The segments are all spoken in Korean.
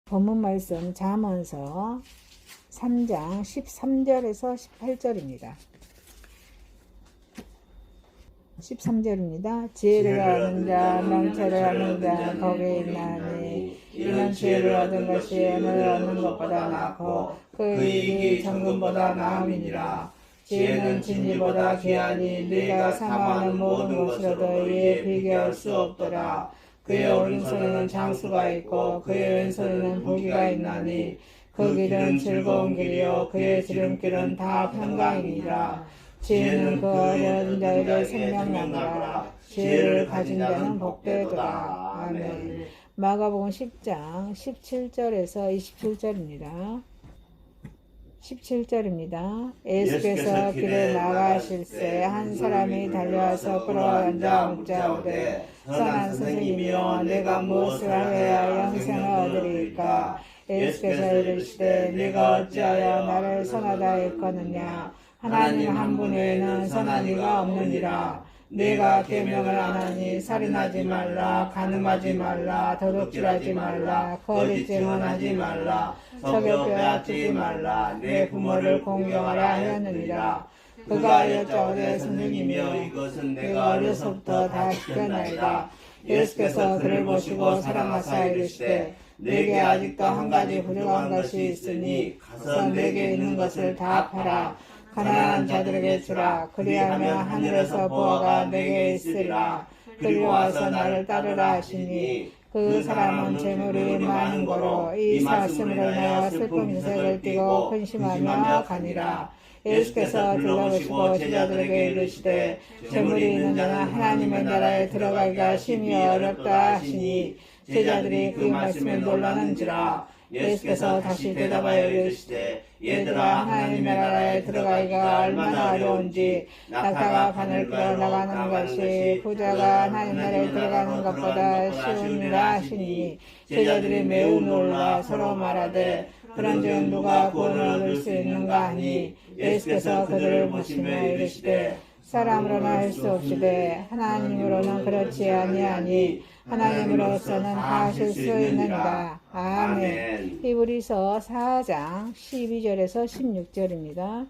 본문 말씀 잠언서 3장 13절에서 18절입니다. 13절입니다. 지혜를 얻는 자, 명철을 얻는 자, 복이 있나니 이는 지혜를 얻은 것이 은을 얻는 것보다 낫고 그 이익이 정금보다 나음이니라. 지혜는 진리보다 귀하니 네가 사모하는 모든 것으로도 이에 비교할 수 없더라. 그의 오른손에는 장수가 있고 그의 왼손에는 무기가 있나니 그 길은 즐거운 길이요 그의 지름길은 다 평강이니라. 지혜는 그 어려운 자에게 생명나무라. 지혜를 가진 자는 복되도다. 아멘. 마가복음 10장 17절에서 27절입니다. 17절입니다. 예수께서 길에 나가실새 한 사람이 달려와서 끌어앉아 묻자오되 선한 선생님이여 내가 무엇을 하여야 영생을 얻으리이까. 예수께서 이르시되 네가 어찌하여 나를 선하다 일컫느냐. 하나님 한 분 외에는 선한 이가 없느니라. 네가 계명을 안 하니 살인하지 말라, 간음하지 말라, 도둑질하지 말라, 거짓 증언하지 말라, 서로 빼앗지 말라, 내 부모를 공경하라 하였느니라. 그가 여짜오되 선생님이여 이것은 내가 어려서부터 다 지켰나이다. 예수께서 그를 보시고 사랑하사 이르시되 내게 아직도 한 가지 부족한 것이 있으니 가서 내게 있는 것을 다 팔아 가난한 자들에게 주라. 그리하면 하늘에서 보화가 내게 있으리라. 그리고 와서 나를 따르라 하시니 그 사람은 재물이 많은 거로 이 말씀으로 내어 슬픈 인색을 띠고 근심하며 가니라. 예수께서 둘러보시고 제자들에게 이르시되 재물이 있는 자는 하나님의 나라에 들어가기가 심히 어렵다 하시니 제자들이 그 말씀에 놀라는지라. 예수께서 다시 대답하여 이르시되 얘들아 하나님의 나라에 들어가기가 얼마나 어려운지 낙타가 바늘 끌어 나가는 것이 부자가 하나님 나라에 들어가는 것보다 쉬우니라 하시니 제자들이 매우 놀라 서로 말하되 그런즉 누가 구원을 얻을 수 있는가 하니 예수께서 그들을 보시며 이르시되 사람으로는 할 수 없으되 하나님으로는 그렇지 아니하니 하나님으로서는 다 하실 수 있느니라. 아멘. 히브리서 4장 12절에서 16절입니다.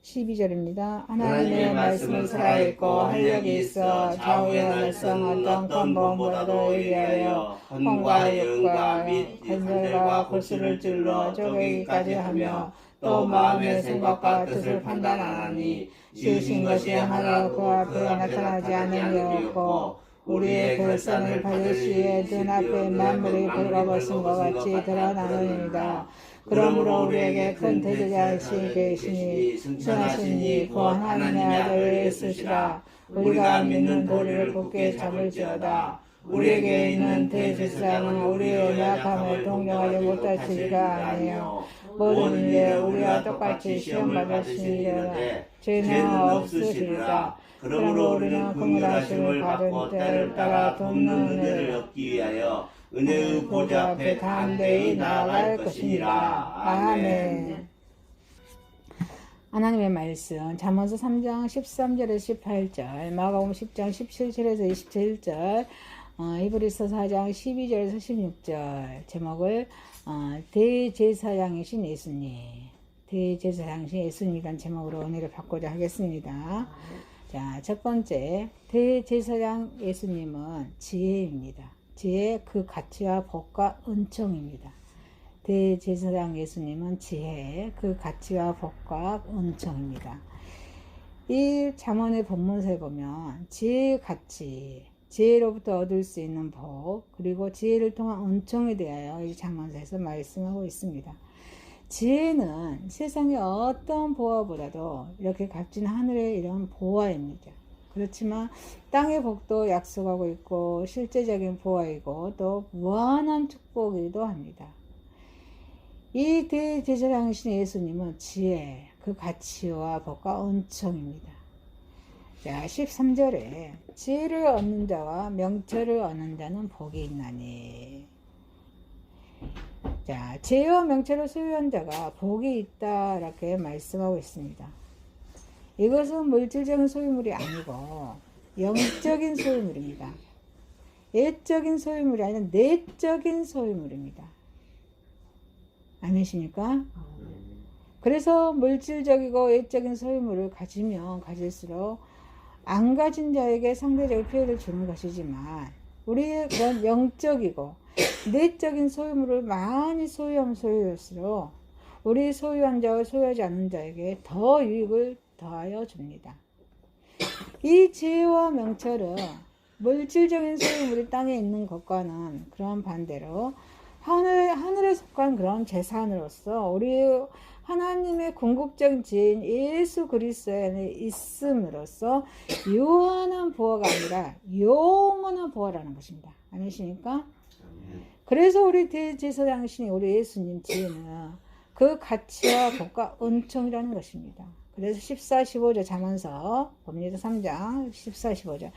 12절입니다. 하나님의 말씀은 살아있고 활력이 있어 좌우의 날성 어떤 건봉보다도 예리하여 혼과 육과 및 관절과 골수를 찔러 쪼개기까지 하며 또 마음의 생각과 뜻을 판단하나니 지으신 것이 하나도 그 앞에 나타나지 않으며 없고 우리의 결산을 받을 시에 눈앞에 만물이 벌거벗은 것 같이 드러나느니라. 그러므로 우리에게 큰 대제자이시 계시니 승천하신 이 구원 하나님의 아들 예수시라. 우리가 믿는 도리를 굳게 잡을지어다. 우리에게 있는 대제사장은 우리의 약함을 동정하지 못하시리가 아니요 모든 일에 우리와 똑같이 시험받으시리라. 죄는 없으시리라. 그러므로 우리는 긍휼하심을 받은 때를 따라 돕는 은혜를 얻기 위하여 은혜의 보좌 앞에 담대히 나아갈 것이니라. 아멘. 하나님의 말씀 잠언서 3장 13절에서 18절, 마가복음 10장 17절에서 27절, 히브리서 4장 12절에서 16절. 제목을 대제사장이신 예수님, 대제사장이신 예수님이라는 제목으로 은혜를 받고자 하겠습니다. 자, 첫 번째, 대제사장 예수님은 지혜입니다. 지혜, 그 가치와 복과 은총입니다. 대제사장 예수님은 지혜, 그 가치와 복과 은총입니다. 이 잠언의 본문서에 보면 지혜의 가치, 지혜로부터 얻을 수 있는 복, 그리고 지혜를 통한 은총에 대하여 이 잠언서에서 말씀하고 있습니다. 지혜는 세상의 어떤 보화보다도 이렇게 값진 하늘의 이런 보화입니다. 그렇지만 땅의 복도 약속하고 있고 실제적인 보화이고 또 무한한 축복이기도 합니다. 이 대제사장이신 예수님은 지혜, 그 가치와 복과 은총입니다. 자, 13절에 지혜를 얻는 자와 명철을 얻는 자는 복이 있나니. 자, 지혜와 명철을 소유한 자가 복이 있다 이렇게 말씀하고 있습니다. 이것은 물질적인 소유물이 아니고 영적인 소유물입니다. 예적인 소유물이 아니라 내적인 소유물입니다. 아니십니까? 그래서 물질적이고 외적인 소유물을 가지면 가질수록 안 가진 자에게 상대적으로 피해를 주는 것이지만 우리의 그런 영적이고 내적인 소유물을 많이 소유하면 소유할수록 우리 소유한 자와 소유하지 않는 자에게 더 유익을 더하여 줍니다. 이 지혜와 명철은 물질적인 소유물이 땅에 있는 것과는 그런 반대로 하늘에 속한 그런 재산으로서 우리 하나님의 궁극적인 지혜인 예수 그리스도 안에 있음으로써 유한한 보화가 아니라 영원한 보화라는 것입니다. 아니십니까? 그래서 우리 대제사장이신 우리 예수님 지혜는 그 가치와 복과 은총이라는 것입니다. 그래서 14, 15절 잠언서 봅니다. 3장 14, 15절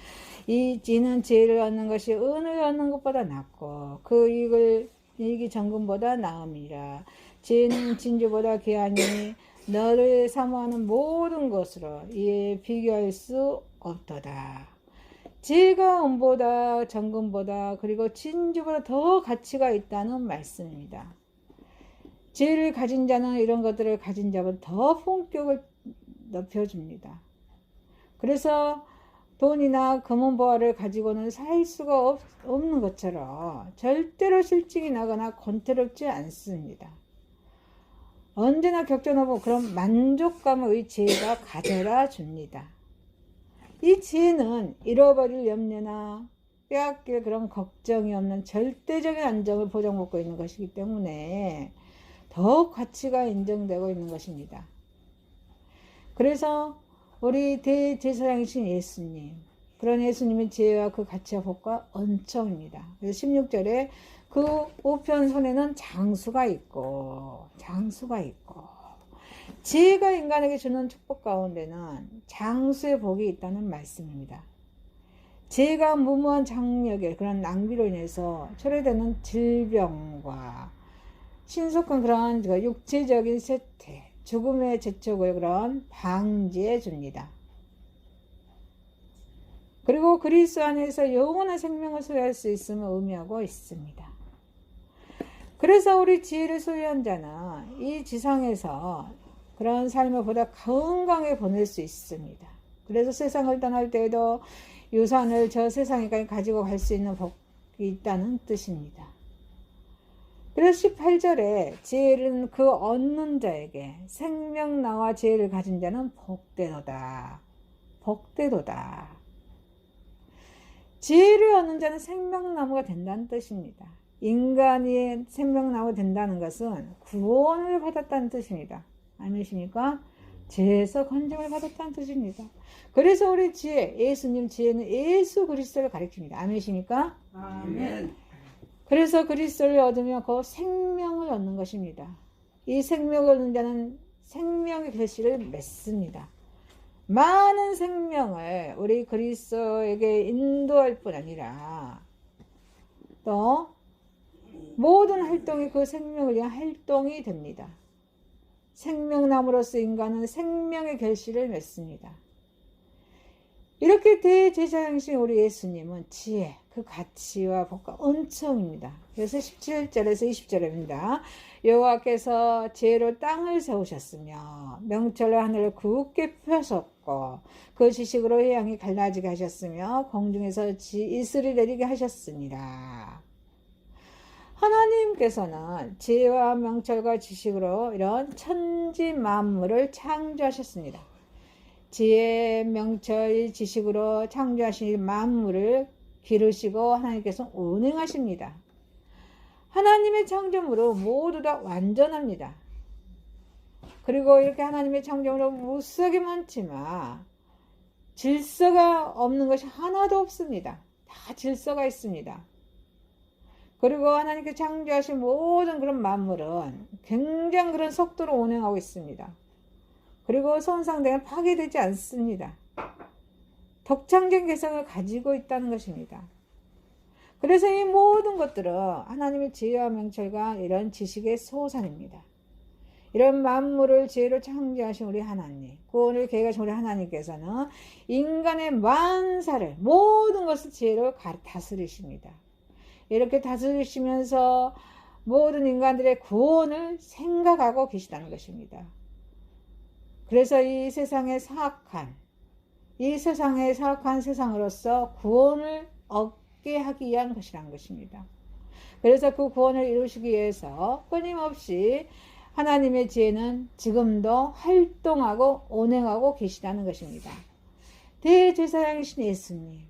이 지는 지혜를 얻는 것이 은을 얻는 것보다 낫고 그 이익이 정금보다 나음이라. 지혜는 진주보다 귀하니 너를 사모하는 모든 것으로 이에 비교할 수 없도다. 지혜가 은보다 정금보다 그리고 진주보다 더 가치가 있다는 말씀입니다. 지혜를 가진 자는 이런 것들을 가진 자보다 더 품격을 높여줍니다. 그래서 돈이나 금은보화를 가지고는 살 수가 없는 것처럼 절대로 실증이 나거나 권태롭지 않습니다. 언제나 겪어놓은 그런 만족감의 지혜가 가져다 줍니다. 이 지혜는 잃어버릴 염려나 빼앗길 그런 걱정이 없는 절대적인 안정을 보장받고 있는 것이기 때문에 더욱 가치가 인정되고 있는 것입니다. 그래서 우리 대제사장이신 예수님, 그런 예수님의 지혜와 그 가치와 복과 은총입니다. 그래서 16절에 그 우편 손에는 장수가 있고 지혜가 인간에게 주는 축복 가운데는 장수의 복이 있다는 말씀입니다. 지혜가 무모한 장력의 그런 낭비로 인해서 초래되는 질병과 신속한 그런 육체적인 쇠퇴, 죽음의 재촉을 그런 방지해 줍니다. 그리고 그리스도 안에서 영원한 생명을 소유할 수 있음을 의미하고 있습니다. 그래서 우리 지혜를 소유한 자는 이 지상에서 그런 삶을 보다 건강하게 보낼 수 있습니다. 그래서 세상을 떠날 때에도 유산을 저 세상에까지 가지고 갈 수 있는 복이 있다는 뜻입니다. 그래서 18절에 지혜는 그 얻는 자에게 생명나와 지혜를 가진 자는 복되도다. 지혜를 얻는 자는 생명나무가 된다는 뜻입니다. 인간이 생명나무가 된다는 것은 구원을 받았다는 뜻입니다. 아니십니까? 죄에서 건짐을 받았다는 뜻입니다. 그래서 우리 지혜, 예수님 지혜는 예수 그리스도를 가리킵니다. 아멘이십니까? 아멘. 그래서 그리스도를 얻으면 그 생명을 얻는 것입니다. 이 생명을 얻는 자는 생명의 결실을 맺습니다. 많은 생명을 우리 그리스도에게 인도할 뿐 아니라 또 모든 활동이 그 생명을 위한 활동이 됩니다. 생명나무로서 인간은 생명의 결실을 맺습니다. 이렇게 대제사장이신 우리 예수님은 지혜, 그 가치와 복과 은총입니다. 그래서 17절에서 20절입니다. 여호와께서 지혜로 땅을 세우셨으며 명철로 하늘을 굳게 펴셨고 그 지식으로 해양이 갈라지게 하셨으며 공중에서 이슬을 내리게 하셨습니다. 하나님께서는 지혜와 명철과 지식으로 이런 천지 만물을 창조하셨습니다. 지혜, 명철, 지식으로 창조하신 만물을 기르시고 하나님께서 운행하십니다. 하나님의 창조물은 모두 다 완전합니다. 그리고 이렇게 하나님의 창조물은 무수하게 많지만 질서가 없는 것이 하나도 없습니다. 다 질서가 있습니다. 그리고 하나님께 창조하신 모든 그런 만물은 굉장히 그런 속도로 운행하고 있습니다. 그리고 손상되면 파괴되지 않습니다. 독창적인 개성을 가지고 있다는 것입니다. 그래서 이 모든 것들은 하나님의 지혜와 명철과 이런 지식의 소산입니다. 이런 만물을 지혜로 창조하신 우리 하나님, 구원을 계획하신 우리 하나님께서는 인간의 만사를 모든 것을 지혜로 다스리십니다. 이렇게 다스리시면서 모든 인간들의 구원을 생각하고 계시다는 것입니다. 그래서 이 세상에 사악한 세상으로서 구원을 얻게 하기 위한 것이라는 것입니다. 그래서 그 구원을 이루시기 위해서 끊임없이 하나님의 지혜는 지금도 활동하고 운행하고 계시다는 것입니다. 대제사장이신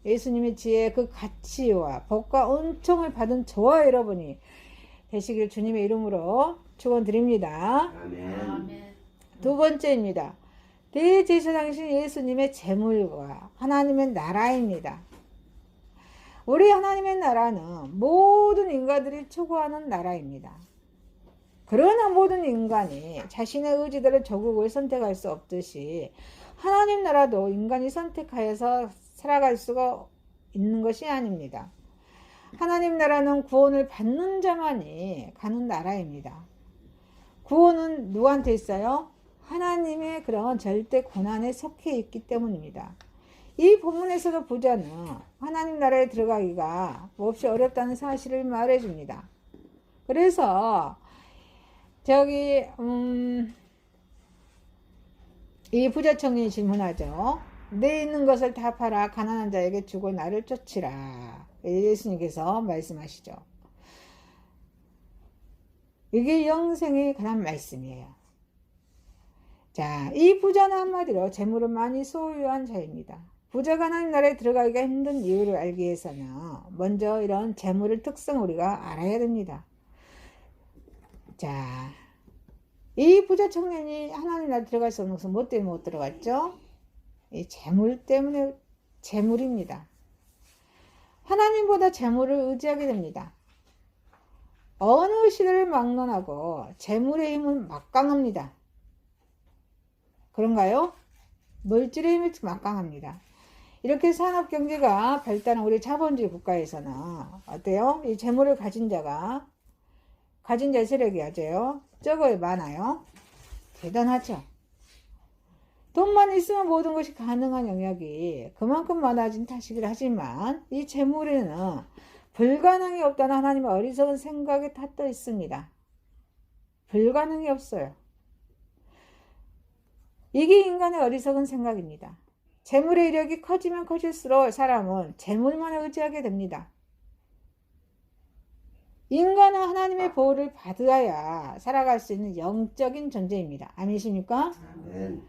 예수님의 지혜의 그 가치와 복과 은총을 받은 저와 여러분이 되시길 주님의 이름으로 축원드립니다. 아멘. 두 번째입니다. 대제사장이신 예수님의 재물과 하나님의 나라입니다. 우리 하나님의 나라는 모든 인간들이 추구하는 나라입니다. 그러나 모든 인간이 자신의 의지대로 조국을 선택할 수 없듯이 하나님 나라도 인간이 선택하여서 살아갈 수가 있는 것이 아닙니다. 하나님 나라는 구원을 받는 자만이 가는 나라입니다. 구원은 누구한테 있어요? 하나님의 그런 절대 권한에 속해 있기 때문입니다. 이 본문에서도 부자는 하나님 나라에 들어가기가 몹시 어렵다는 사실을 말해줍니다. 그래서 이 부자 청년이 질문하죠. 내 있는 것을 다 팔아 가난한 자에게 주고 나를 쫓으라. 예수님께서 말씀하시죠. 이게 영생에 관한 말씀이에요. 자, 이 부자는 한마디로 재물을 많이 소유한 자입니다. 부자가 하나님 나라에 들어가기가 힘든 이유를 알기 위해서는 먼저 이런 재물의 특성을 우리가 알아야 됩니다. 자, 이 부자 청년이 하나님 나라에 들어갈 수 없는 것은 뭐 때문에 못 들어갔죠? 이 재물 때문에, 재물입니다. 하나님보다 재물을 의지하게 됩니다. 어느 시대를 막론하고 재물의 힘은 막강합니다. 그런가요? 물질의 힘이 막강합니다. 이렇게 산업경제가 발달한 우리 자본주의 국가에서는 어때요? 이 재물을 가진 자의 세력이 아주 적어요? 많아요? 대단하죠? 돈만 있으면 모든 것이 가능한 영역이 그만큼 많아진 탓이긴 하지만 이 재물에는 불가능이 없다는 하나님의 어리석은 생각에 탓도 있습니다. 불가능이 없어요. 이게 인간의 어리석은 생각입니다. 재물의 이력이 커지면 커질수록 사람은 재물만 의지하게 됩니다. 인간은 하나님의 보호를 받아야 살아갈 수 있는 영적인 존재입니다. 아멘이십니까? 아멘.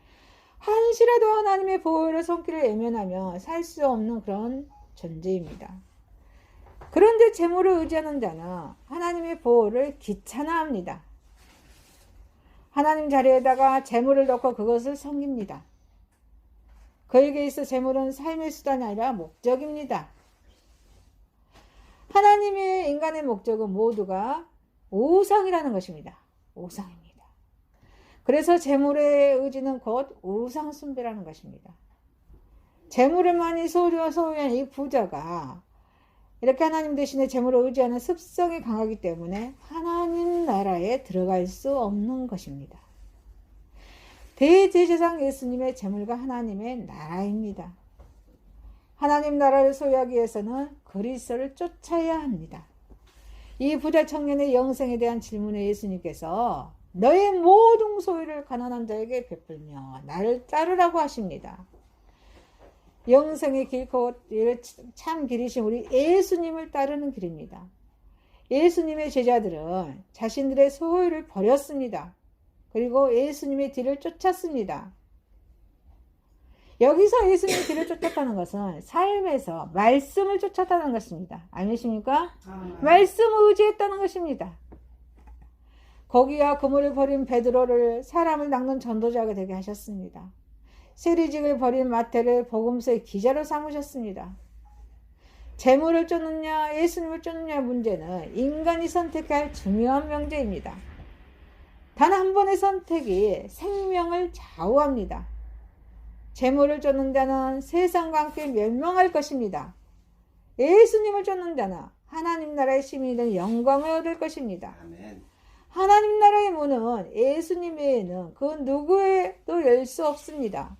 한시라도 하나님의 보호를 손길을 외면하며 살 수 없는 그런 존재입니다. 그런데 재물을 의지하는 자는 하나님의 보호를 귀찮아합니다. 하나님 자리에다가 재물을 넣고 그것을 섬깁니다. 그에게 있어 재물은 삶의 수단이 아니라 목적입니다. 하나님의 인간의 목적은 모두가 우상이라는 것입니다. 우상입니다. 그래서 재물의 의지는 곧 우상 숭배라는 것입니다. 재물을 많이 소유한 이 부자가 이렇게 하나님 대신에 재물을 의지하는 습성이 강하기 때문에 하나님 나라에 들어갈 수 없는 것입니다. 대제사장 예수님의 재물과 하나님의 나라입니다. 하나님 나라를 소유하기 위해서는 그리스도를 쫓아야 합니다. 이 부자 청년의 영생에 대한 질문에 예수님께서 너의 모든 소유를 가난한 자에게 베풀며 나를 따르라고 하십니다. 영생의 길, 참 길이신 우리 예수님을 따르는 길입니다. 예수님의 제자들은 자신들의 소유를 버렸습니다. 그리고 예수님의 뒤를 쫓았습니다. 여기서 예수님의 뒤를 쫓았다는 것은 삶에서 말씀을 쫓았다는 것입니다. 아니십니까? 말씀을 의지했다는 것입니다. 고기와 그물을 버린 베드로를 사람을 낚는 전도자가 되게 하셨습니다. 세리직을 버린 마태를 복음서의 기자로 삼으셨습니다. 재물을 쫓느냐 예수님을 쫓느냐 문제는 인간이 선택할 중요한 명제입니다. 단 한 번의 선택이 생명을 좌우합니다. 재물을 쫓는 자는 세상과 함께 멸망할 것입니다. 예수님을 쫓는 자는 하나님 나라의 시민이 된 영광을 얻을 것입니다. 아멘. 하나님 나라의 문은 예수님 외에는 그 누구에도 열 수 없습니다.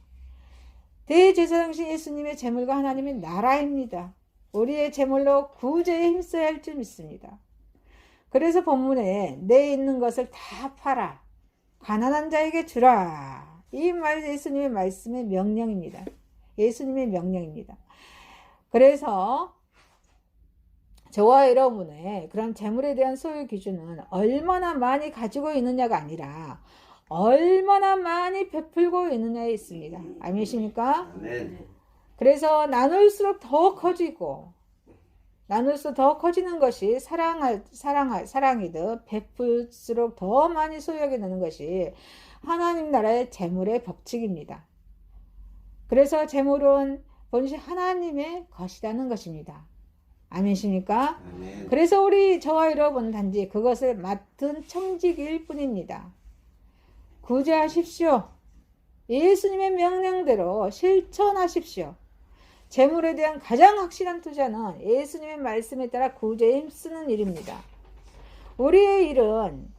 대제사장이신 예수님의 재물과 하나님의 나라입니다. 우리의 재물로 구제에 힘써야 할 줄 믿습니다. 그래서 본문에 내 있는 것을 다 팔아 가난한 자에게 주라. 이 말 예수님의 말씀의 명령입니다. 예수님의 명령입니다. 그래서 저와 여러분의 그런 재물에 대한 소유 기준은 얼마나 많이 가지고 있느냐가 아니라 얼마나 많이 베풀고 있느냐에 있습니다. 아멘이십니까? 그래서 나눌수록 더 커지고 나눌수록 더 커지는 것이 사랑이듯 베풀수록 더 많이 소유하게 되는 것이 하나님 나라의 재물의 법칙입니다. 그래서 재물은 본시 하나님의 것이라는 것입니다. 아멘이십니까? 그래서 저와 여러분 단지 그것을 맡은 청지기일 뿐입니다. 구제하십시오. 예수님의 명령대로 실천하십시오. 재물에 대한 가장 확실한 투자는 예수님의 말씀에 따라 구제에 힘쓰는 일입니다. 우리의 일은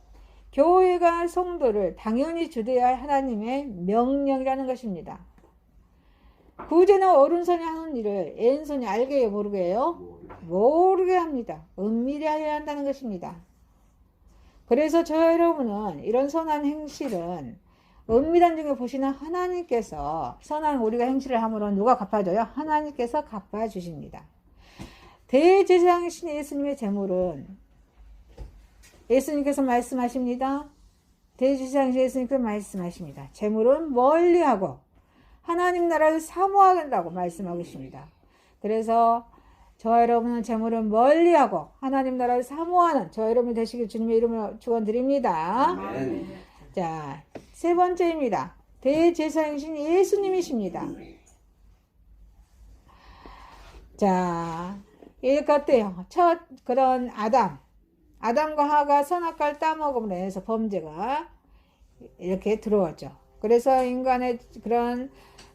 교회가 성도를 당연히 주대할 하나님의 명령이라는 것입니다. 구제는 어른손이 하는 일을 왼손이 알게요, 모르게요? 모르게 합니다. 은밀히 하여야 한다는 것입니다. 그래서 저와 여러분은 이런 선한 행실은 은밀한 중에 보시는 하나님께서 선한 우리가 행실을 함으로 누가 갚아줘요? 하나님께서 갚아주십니다. 대제사장이신 예수님의 재물은 예수님께서 말씀하십니다. 대제사장이신 예수님께서 말씀하십니다. 재물은 멀리하고 하나님 나라를 사모한다고 말씀하고 계십니다. 그래서 저와 여러분은 재물을 멀리하고 하나님 나라를 사모하는 저와 여러분이 되시길 주님의 이름으로 축원드립니다. 자, 세 번째입니다. 대제사장이신 예수님이십니다. 자, 이렇게 어때요? 첫 그런 아담과 하가 선악과를 따먹음으로 해서 범죄가 이렇게 들어왔죠. 그래서 인간의 그런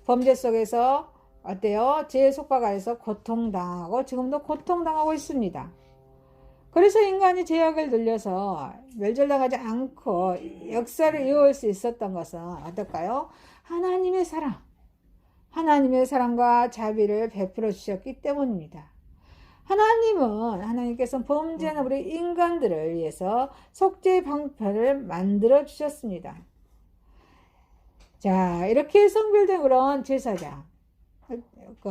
범죄 속에서 어때요? 죄의 속박 아래서 고통당하고 지금도 고통당하고 있습니다. 그래서 인간이 죄악을 늘려서 멸절당하지 않고 역사를 이어올 수 있었던 것은 어떨까요? 하나님의 사랑과 자비를 베풀어 주셨기 때문입니다. 하나님께서 범죄하는 우리 인간들을 위해서 속죄의 방편을 만들어 주셨습니다. 자, 이렇게 성별된 그런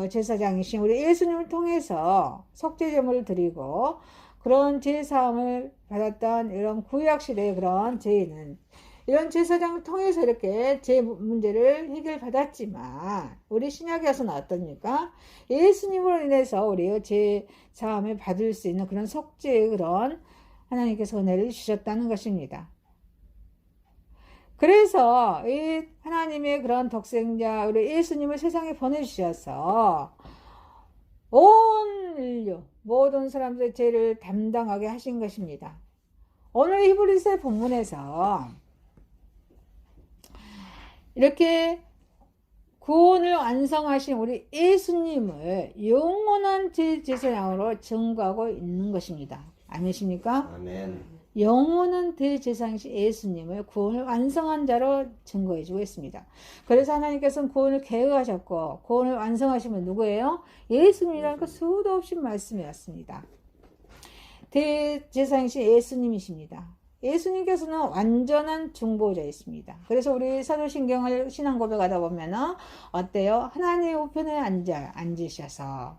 제사장이신 우리 예수님을 통해서 속죄제물을 드리고 그런 제사함을 받았던 이런 구약시대의 그런 죄인은 이런 제사장을 통해서 이렇게 제 문제를 해결받았지만 우리 신약에 와서는 어떻습니까? 예수님으로 인해서 우리 제사함을 받을 수 있는 그런 속죄의 그런 하나님께서 은혜를 주셨다는 것입니다. 그래서 이 하나님의 그런 독생자 우리 예수님을 세상에 보내주셔서 온 인류 모든 사람들의 죄를 담당하게 하신 것입니다. 오늘 히브리서 본문에서 이렇게 구원을 완성하신 우리 예수님을 영원한 제사장으로 증거하고 있는 것입니다. 아멘이십니까? 아멘. 영원한 대제사장이신 예수님을 구원을 완성한 자로 증거해주고 있습니다. 그래서 하나님께서는 구원을 계획하셨고 구원을 완성하시면 누구예요? 예수님이라는 수도 없이 말씀해 왔습니다. 대제사장이신 예수님이십니다. 예수님께서는 완전한 중보자이십니다. 그래서 우리 사도신경을 신앙 고백하다 보면은 어때요? 하나님의 우편에 앉으셔서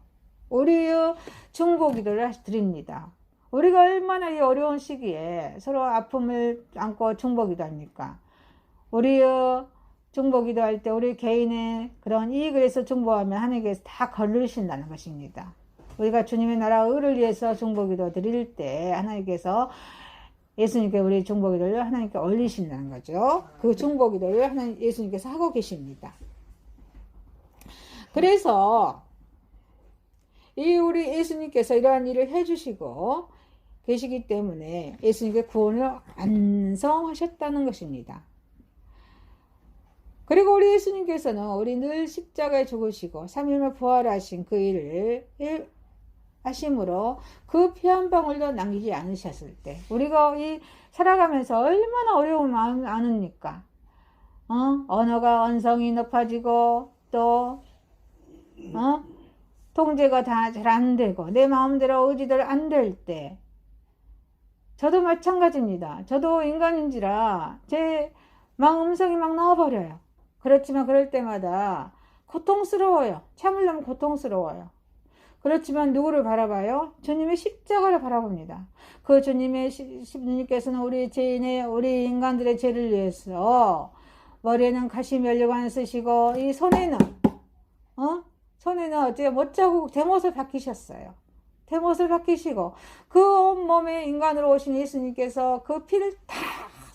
우리의 중보기도를 드립니다. 우리가 얼마나 이 어려운 시기에 서로 아픔을 안고 중보기도 합니까? 우리의 중보기도 할 때 우리 개인의 그런 이익을 위해서 중보하면 하나님께서 다 거르신다는 것입니다. 우리가 주님의 나라 의를 위해서 중보기도 드릴 때 하나님께서 예수님께 우리 중보기도를 하나님께 올리신다는 거죠. 그 중보기도를 하나님 예수님께서 하고 계십니다. 그래서 이 우리 예수님께서 이러한 일을 해주시고 계시기 때문에 예수님께 구원을 완성하셨다는 것입니다. 그리고 우리 예수님께서는 우리 늘 십자가에 죽으시고 3일만 부활하신 그 일을 하심으로 그 피 한 방울도 남기지 않으셨을 때 우리가 살아가면서 얼마나 어려움을 아십니까? 언어가 언성이 높아지고 또 통제가 다 잘 안 되고 내 마음대로 의지대로 안 될 때 저도 마찬가지입니다. 저도 인간인지라 제 막 음성이 막 나와버려요. 그렇지만 그럴 때마다 고통스러워요. 참으려면 고통스러워요. 그렇지만 누구를 바라봐요? 주님의 십자가를 바라봅니다. 그 주님께서는 우리 죄인의, 우리 인간들의 죄를 위해서 머리에는 가시 면류관 쓰시고 이 손에는 어째 못자국 대못을 박히셨어요. 대못을 박히시고 그 온몸에 인간으로 오신 예수님께서 그 피를 다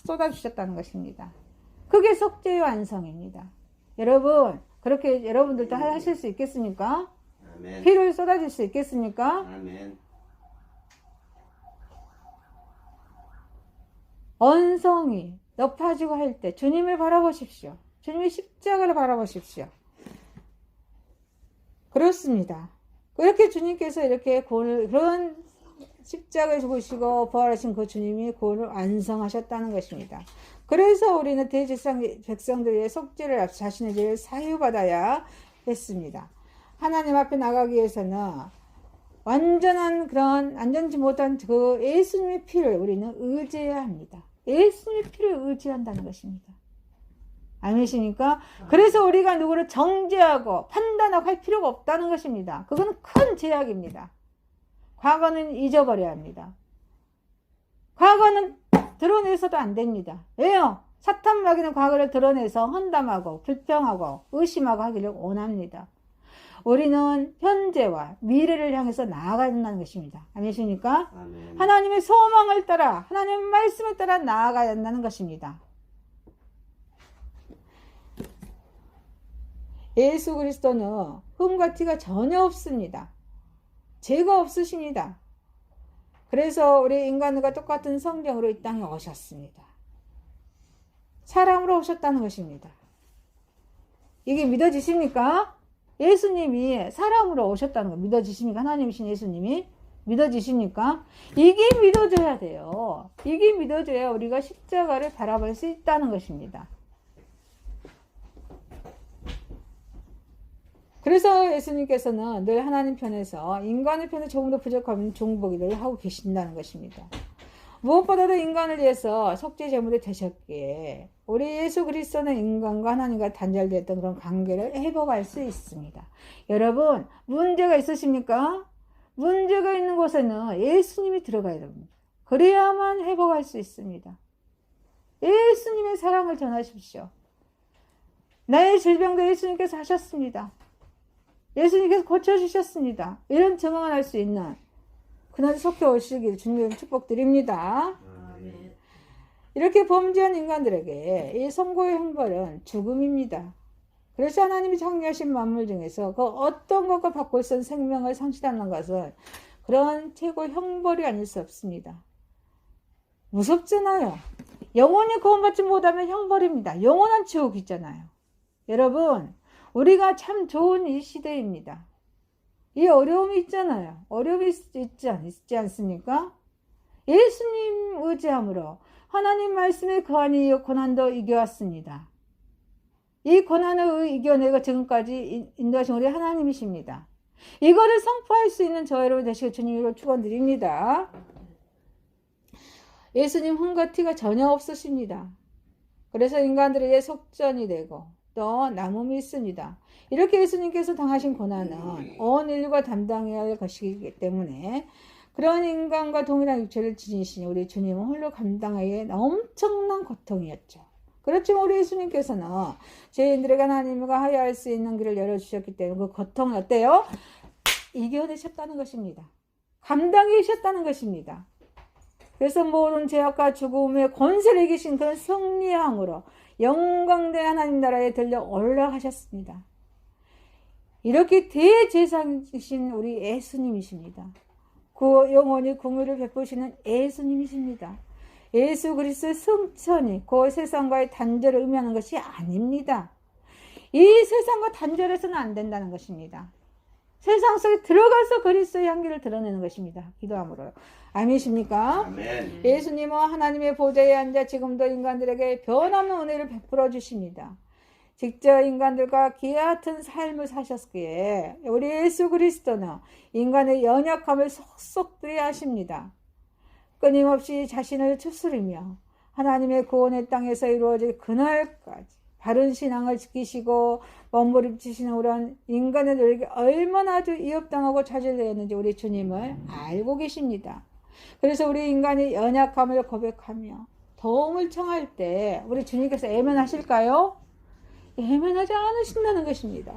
쏟아주셨다는 것입니다. 그게 속죄의 완성입니다. 여러분, 그렇게 여러분들도 하실 수 있겠습니까? 아멘. 피를 쏟아질 수 있겠습니까? 아멘. 언성이 높아지고 할 때 주님을 바라보십시오. 주님의 십자가를 바라보십시오. 그렇습니다. 그렇게 주님께서 이렇게 그런 십자가에 죽으시고 부활하신 그 주님이 구원을 완성하셨다는 것입니다. 그래서 우리는 백성들의 속죄를 자신의 죄를 사유받아야 했습니다. 하나님 앞에 나가기 위해서는 완전한 그런 안전치 못한 그 예수님의 피를 우리는 의지해야 합니다. 예수님의 피를 의지한다는 것입니다. 아니십니까? 그래서 우리가 누구를 정죄하고 판단하고 할 필요가 없다는 것입니다. 그건 큰 제약입니다. 과거는 잊어버려야 합니다. 과거는 드러내서도 안 됩니다. 왜요? 사탄 마귀는 과거를 드러내서 헌담하고 불평하고 의심하고 하기를 원합니다. 우리는 현재와 미래를 향해서 나아가야 한다는 것입니다. 아니십니까? 아멘. 하나님의 소망을 따라 하나님의 말씀을 따라 나아가야 한다는 것입니다. 예수 그리스도는 흠과 티가 전혀 없습니다. 죄가 없으십니다. 그래서 우리 인간과 똑같은 성경으로 이 땅에 오셨습니다. 사람으로 오셨다는 것입니다. 이게 믿어지십니까? 예수님이 사람으로 오셨다는 거 믿어지십니까? 하나님이신 예수님이 믿어지십니까? 이게 믿어져야 돼요. 이게 믿어져야 우리가 십자가를 바라볼 수 있다는 것입니다. 그래서 예수님께서는 늘 하나님 편에서 인간의 편에 조금 더 부족하면 중보기를 하고 계신다는 것입니다. 무엇보다도 인간을 위해서 속죄 제물이 되셨기에 우리 예수 그리스도는 인간과 하나님과 단절되었던 그런 관계를 회복할 수 있습니다. 여러분, 문제가 있으십니까? 문제가 있는 곳에는 예수님이 들어가야 됩니다. 그래야만 회복할 수 있습니다. 예수님의 사랑을 전하십시오. 나의 질병도 예수님께서 하셨습니다. 예수님께서 고쳐주셨습니다. 이런 증언을 할 수 있는 그날 속해 오시길 주님 축복드립니다. 아멘. 이렇게 범죄한 인간들에게 이 선고의 형벌은 죽음입니다. 그래서 하나님이 창조하신 만물 중에서 그 어떤 것과 바꿀 수 없는 생명을 상실하는 것은 그런 최고 형벌이 아닐 수 없습니다. 무섭잖아요. 영원히 구원받지 못하면 형벌입니다. 영원한 지옥 있잖아요. 여러분, 우리가 참 좋은 이 시대입니다. 이 어려움이 있잖아요. 어려움이 있지 않습니까? 예수님 의지함으로 하나님 말씀에 거한 이 고난도 이겨왔습니다. 이 고난을 이겨내고 지금까지 인도하신 우리 하나님이십니다. 이거를 선포할 수 있는 저 여러분 되시길 주님으로 축원드립니다. 예수님 흠과 티가 전혀 없으십니다. 그래서 인간들에게 속전이 되고 또 남음이 있습니다. 이렇게 예수님께서 당하신 고난은 온 인류가 담당해야 할 것이기 때문에 그런 인간과 동일한 육체를 지니신 우리 주님은 홀로 감당하기에 엄청난 고통이었죠. 그렇지만 우리 예수님께서는 죄인들에게 하나님과 화해할 수 있는 길을 열어주셨기 때문에 그 고통이 어때요? 이겨내셨다는 것입니다. 감당하셨다는 것입니다. 그래서 모든 죄악과 죽음의 권세를 이기신 그런 승리함으로 영광된 하나님 나라에 들려 올라가셨습니다. 이렇게 대제사장이신 우리 예수님이십니다. 그 영원히 공의를 베푸시는 예수님이십니다. 예수 그리스도의 승천이 그 세상과의 단절을 의미하는 것이 아닙니다. 이 세상과 단절해서는 안 된다는 것입니다. 세상 속에 들어가서 그리스도의 향기를 드러내는 것입니다. 기도함으로요. 아멘이십니까? 아멘. 예수님은 하나님의 보좌에 앉아 지금도 인간들에게 변함없는 은혜를 베풀어 주십니다. 직접 인간들과 기와 같은 삶을 사셨기에 우리 예수 그리스도는 인간의 연약함을 속속들이 아십니다. 끊임없이 자신을 추스리며 하나님의 구원의 땅에서 이루어질 그날까지 바른 신앙을 지키시고 몸부림치시는 우리 인간들에게 얼마나 위협당하고 좌절되었는지 우리 주님을 알고 계십니다. 그래서 우리 인간이 연약함을 고백하며 도움을 청할 때 우리 주님께서 애면하실까요? 애면하지 않으신다는 것입니다.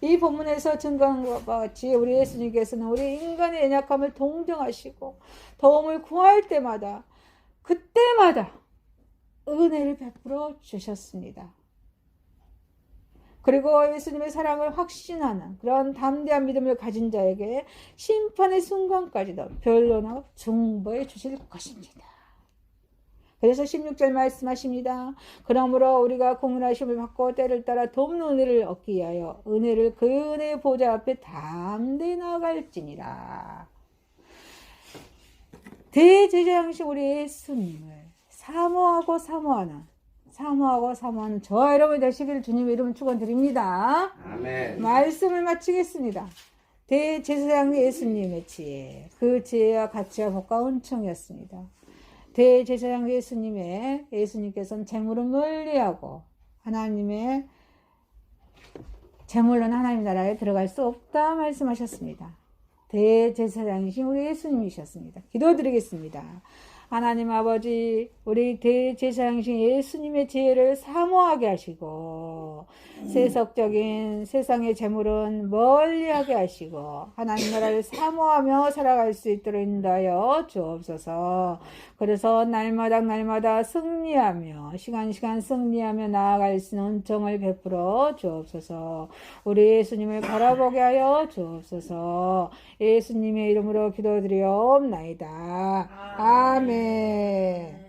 이 본문에서 증거한 것과 같이 우리 예수님께서는 우리 인간의 연약함을 동정하시고 도움을 구할 때마다 그때마다 은혜를 베풀어 주셨습니다. 그리고 예수님의 사랑을 확신하는 그런 담대한 믿음을 가진 자에게 심판의 순간까지도 변론하고 중보해 주실 것입니다. 그래서 16절 말씀하십니다. 그러므로 우리가 공문하심을 받고 때를 따라 돕는 은혜를 얻기 위하여 은혜를 그 은혜의 보좌 앞에 담대히 나아갈지니라. 대제사장이신 우리 예수님을 사모하고 사모하는 저와 여러분 되시기를 주님의 이름으로 축원드립니다. 아멘. 말씀을 마치겠습니다. 대제사장 예수님의 지혜, 그 지혜와 가치와 복과 은총이었습니다. 대제사장 예수님께서는 재물을 멀리하고 하나님의 재물로는 하나님 나라에 들어갈 수 없다 말씀하셨습니다. 대제사장이신 우리 예수님이셨습니다. 기도드리겠습니다. 하나님 아버지, 우리 대제사장이신 예수님의 지혜를 사모하게 하시고 세속적인 세상의 재물은 멀리하게 하시고 하나님 나라를 사모하며 살아갈 수 있도록 인도하여 주옵소서. 그래서 날마다 승리하며 시간 승리하며 나아갈 수 있는 은총을 베풀어 주옵소서. 우리 예수님을 바라보게 하여 주옵소서. 예수님의 이름으로 기도드리옵나이다. 아멘.